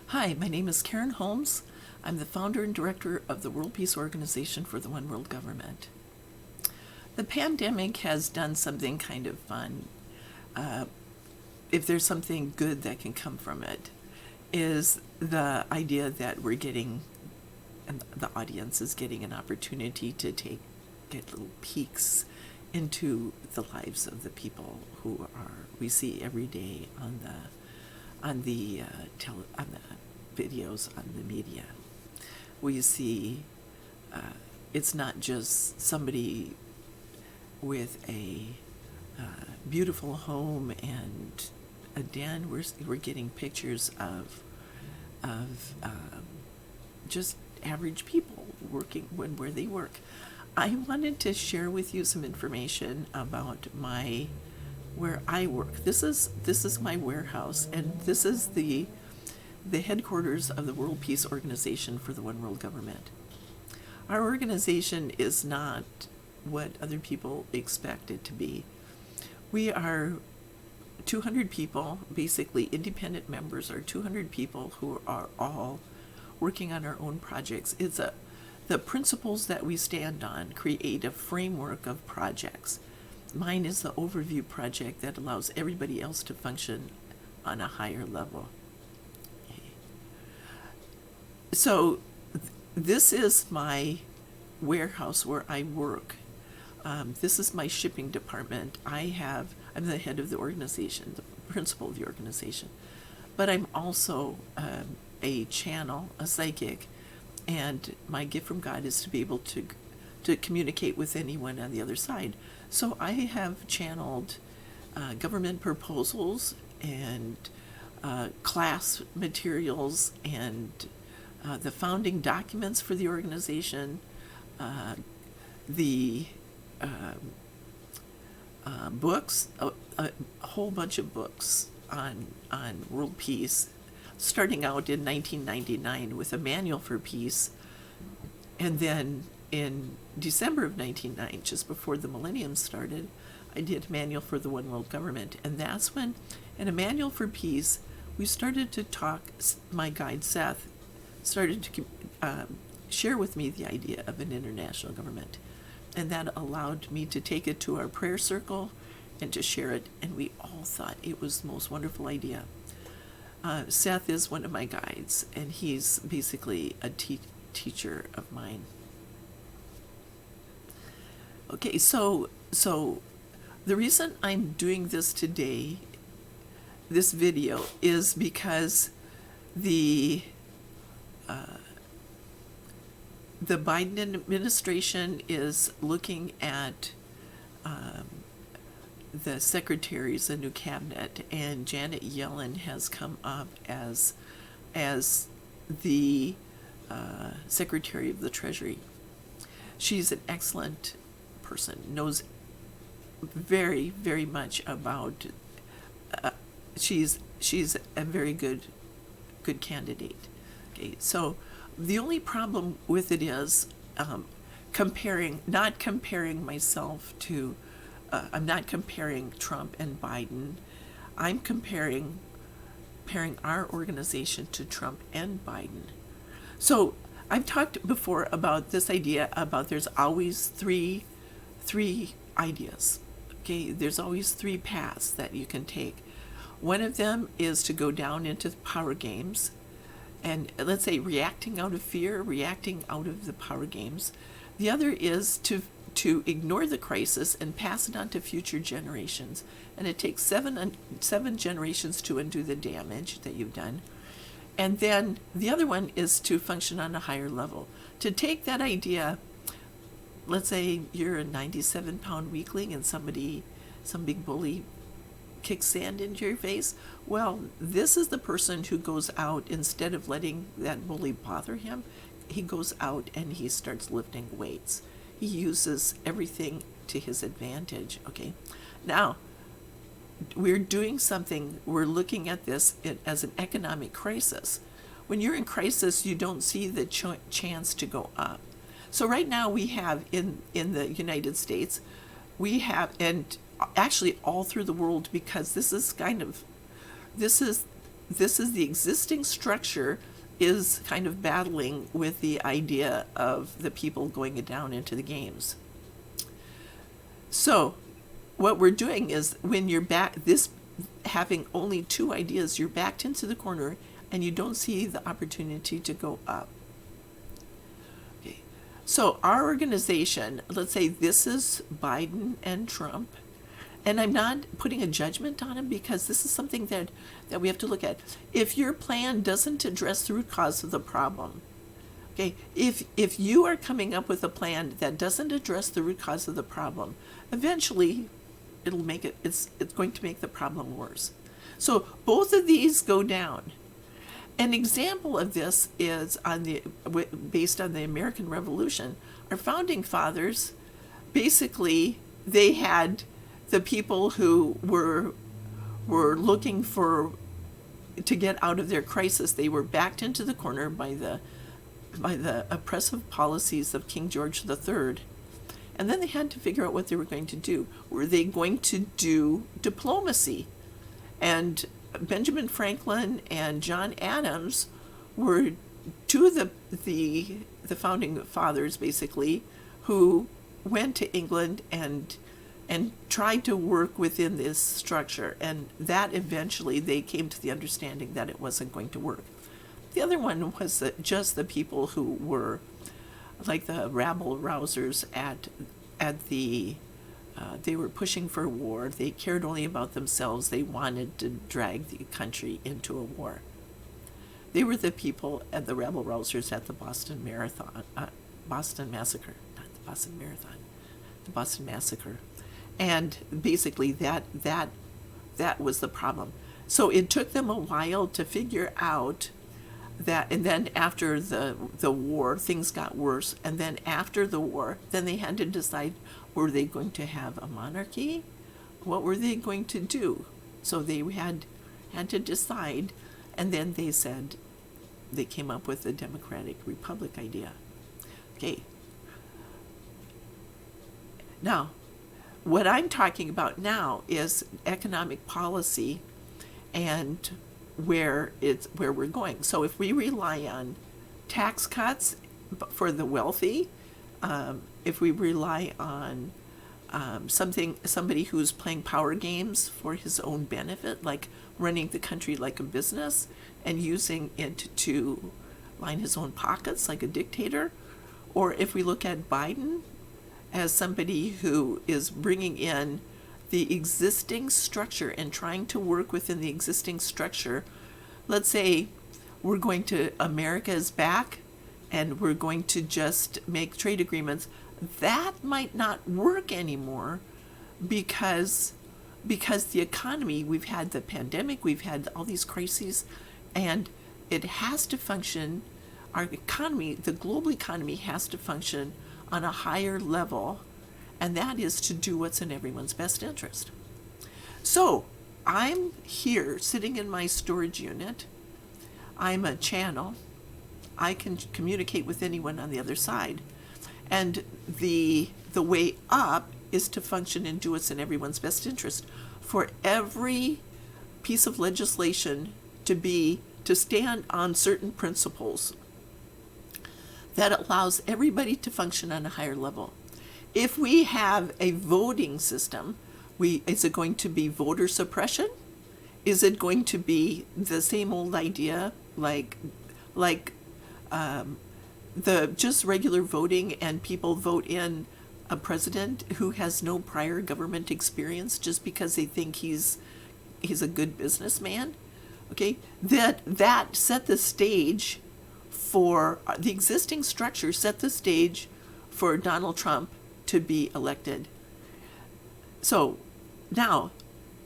Hi, my name is Karen Holmes. I'm the founder and director of the World Peace Organization for the One World Government. The pandemic has done something kind of fun. If there's something good that can come from it, is the idea that we're getting, and the audience is getting an opportunity to get little peeks into the lives of the people who we see every day on the videos, on the media. We see it's not just somebody with a beautiful home and a den. We're getting pictures of just average people working where they work. I wanted to share with you some information about where I work. This is my warehouse, and this is the headquarters of the World Peace Organization for the One World Government. Our organization is not what other people expect it to be. We are 200 people, basically independent members are 200 people who are all working on our own projects. The principles that we stand on create a framework of projects. Mine is the overview project that allows everybody else to function on a higher level. So this is my warehouse where I work. This is my shipping department. I'm the head of the organization, the principal of the organization. But I'm also a channel, a psychic, and my gift from God is to be able to communicate with anyone on the other side. So I have channeled government proposals and class materials and the founding documents for the organization, the books, a whole bunch of books on world peace, starting out in 1999 with a manual for peace, and then in December of 1999, just before the millennium started, I did a manual for the One World Government, and that's when, in a manual for peace, we started to talk. My guide Seth started to share with me the idea of an international government, and that allowed me to take it to our prayer circle and to share it, and we all thought it was the most wonderful idea. Seth is one of my guides, and he's basically a teacher of mine. Okay, so the reason I'm doing this today, this video, is because the Biden administration is looking at the secretaries, a new cabinet, and Janet Yellen has come up as the Secretary of the Treasury. She's an excellent person, knows very, very much about. She's a very good candidate. Okay, so the only problem with it is not comparing myself to. I'm not comparing Trump and Biden. I'm comparing our organization to Trump and Biden. So I've talked before about this idea about there's always three ideas. Okay, there's always three paths that you can take. One of them is to go down into the power games, and let's say reacting out of fear, reacting out of the power games. The other is to ignore the crisis and pass it on to future generations. And it takes seven generations to undo the damage that you've done. And then the other one is to function on a higher level. To take that idea, let's say you're a 97-pound weakling and some big bully kicks sand into your face. Well, this is the person who goes out, instead of letting that bully bother him, he goes out and he starts lifting weights. He uses everything to his advantage. Okay, now we're doing something. We're looking at this as an economic crisis. When you're in crisis, you don't see the chance to go up. So right now we have in the United States, we have, and actually all through the world, because this is this is the existing structure is kind of battling with the idea of the people going down into the games. So what we're doing is when you're having only two ideas, you're backed into the corner and you don't see the opportunity to go up. Okay. So our organization, let's say this is Biden and Trump, and I'm not putting a judgment on him because this is something that we have to look at. If your plan doesn't address the root cause of the problem, okay, if you are coming up with a plan that doesn't address the root cause of the problem, eventually it's going to make the problem worse. So both of these go down. An example of this is based on the American Revolution. Our founding fathers, basically, they had the people who were looking to get out of their crisis. They were backed into the corner by the oppressive policies of King George III. And then they had to figure out what they were going to do. Were they going to do diplomacy? And Benjamin Franklin and John Adams were two of the founding fathers, basically, who went to England and tried to work within this structure. And that eventually they came to the understanding that it wasn't going to work. The other one was just the people who were like the rabble rousers they were pushing for war. They cared only about themselves. They wanted to drag the country into a war. They were the people at the rabble rousers at the Boston Massacre, the Boston Massacre. And basically that was the problem. So it took them a while to figure out that, and then after the war, things got worse. And then after the war, then they had to decide, were they going to have a monarchy? What were they going to do? So they had to decide, and then they said, they came up with the Democratic Republic idea. Okay. Now, what I'm talking about now is economic policy and where we're going. So if we rely on tax cuts for the wealthy, if we rely on somebody who's playing power games for his own benefit, like running the country like a business and using it to line his own pockets like a dictator, or if we look at Biden as somebody who is bringing in the existing structure and trying to work within the existing structure. Let's say we're going to, America is back and we're going to just make trade agreements. That might not work anymore because the economy, we've had the pandemic, we've had all these crises, and it has to function, our economy, the global economy has to function on a higher level, and that is to do what's in everyone's best interest. So I'm here sitting in my storage unit. I'm a channel. I can communicate with anyone on the other side. And the way up is to function and do what's in everyone's best interest. For every piece of legislation to stand on certain principles that allows everybody to function on a higher level. If we have a voting system, is it going to be voter suppression? Is it going to be the same old idea like the just regular voting and people vote in a president who has no prior government experience just because they think he's a good businessman? Okay, that set the stage for the existing structure, set the stage for Donald Trump to be elected. So now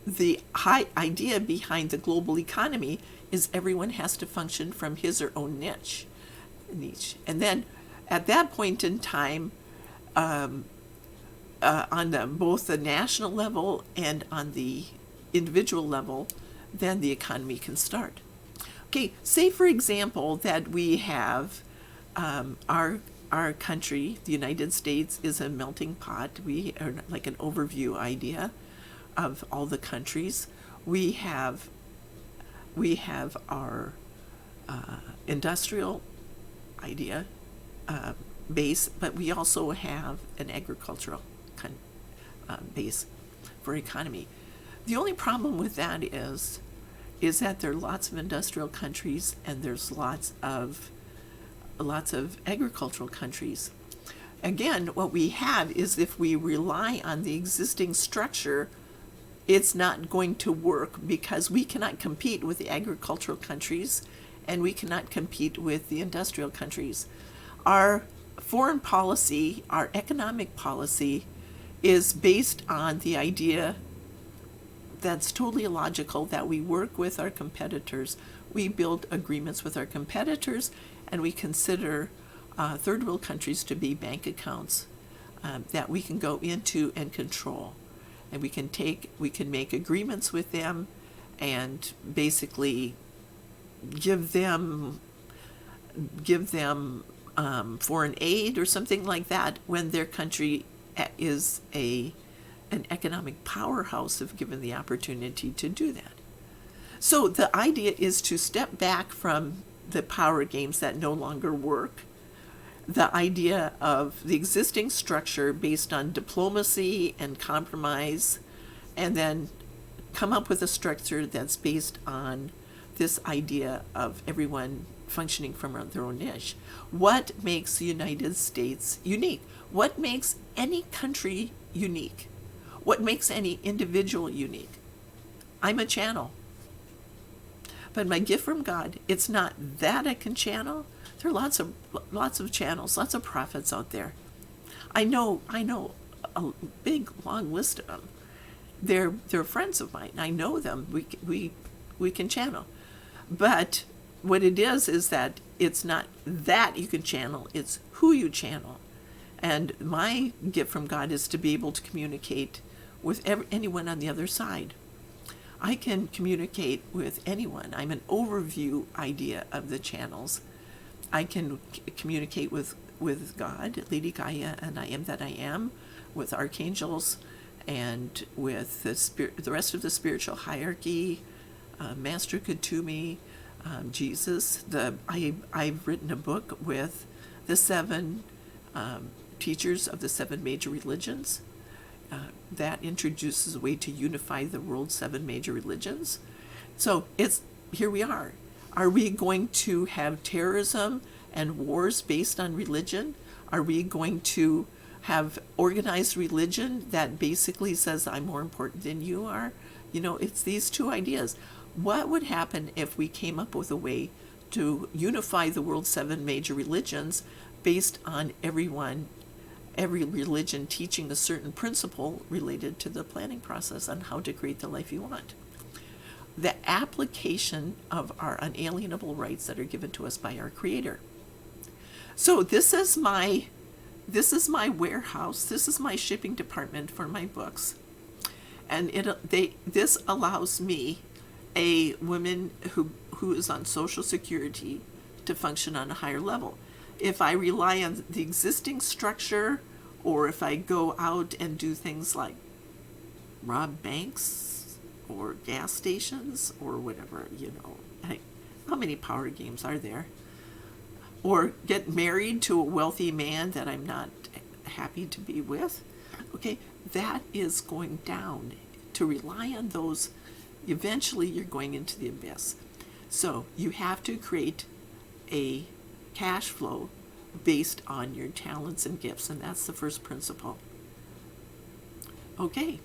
the high idea behind the global economy is everyone has to function from his or own niche. And then at that point in time, on both the national level and on the individual level, then the economy can start. Okay, say for example that we have our country, the United States, is a melting pot. We are like an overview idea of all the countries. We have we have our industrial idea base, but we also have an agricultural base for economy. The only problem with that is that there are lots of industrial countries and there's lots of agricultural countries. Again, what we have is if we rely on the existing structure, it's not going to work because we cannot compete with the agricultural countries and we cannot compete with the industrial countries. Our foreign policy, our economic policy, is based on the idea that's totally illogical that we work with our competitors. We build agreements with our competitors and we consider third world countries to be bank accounts that we can go into and control. And we can make agreements with them and basically give them foreign aid or something like that when their country is an economic powerhouse if given the opportunity to do that. So the idea is to step back from the power games that no longer work, the idea of the existing structure based on diplomacy and compromise, and then come up with a structure that's based on this idea of everyone functioning from their own niche. What makes the United States unique? What makes any country unique? What makes any individual unique? I'm a channel. But my gift from God, it's not that I can channel. There are lots of channels, lots of prophets out there. I know a big long list of them. They're friends of mine. I know them. We can channel. But what it is that it's not that you can channel, it's who you channel. And my gift from God is to be able to communicate with anyone on the other side. I can communicate with anyone. I'm an overview idea of the channels. I can communicate with God, Lady Gaia, and I am that I am, with archangels, and with the rest of the spiritual hierarchy, Master Kutumi, Jesus. I've written a book with the 7 teachers of the 7 major religions. That introduces a way to unify the world's 7 major religions. So here we are. Are we going to have terrorism and wars based on religion? Are we going to have organized religion that basically says I'm more important than you are? It's these two ideas. What would happen if we came up with a way to unify the world's 7 major religions based on every religion teaching a certain principle related to the planning process on how to create the life you want? The application of our unalienable rights that are given to us by our Creator. So this is my warehouse. This is my shipping department for my books, and this allows me, a woman who is on Social Security, to function on a higher level. If I rely on the existing structure, or if I go out and do things like rob banks or gas stations or whatever, how many power games are there? Or get married to a wealthy man that I'm not happy to be with, okay, that is going down. To rely on those, eventually you're going into the abyss. So you have to create a cash flow based on your talents and gifts, and that's the first principle. Okay,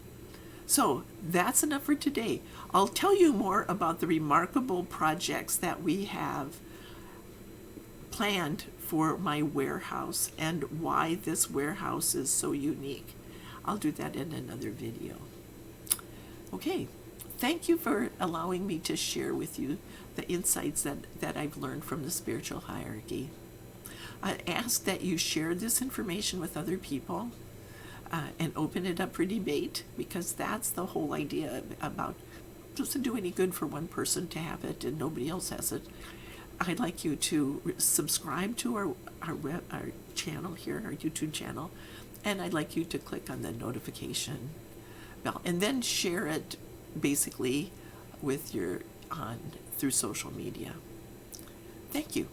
so that's enough for today. I'll tell you more about the remarkable projects that we have planned for my warehouse and why this warehouse is so unique. I'll do that in another video. Okay, thank you for allowing me to share with you the insights that I've learned from the spiritual hierarchy. I ask that you share this information with other people and open it up for debate, because that's the whole idea about it doesn't do any good for one person to have it and nobody else has it. I'd like you to subscribe to our channel here, our YouTube channel, and I'd like you to click on the notification bell and then share it basically with on through social media. Thank you.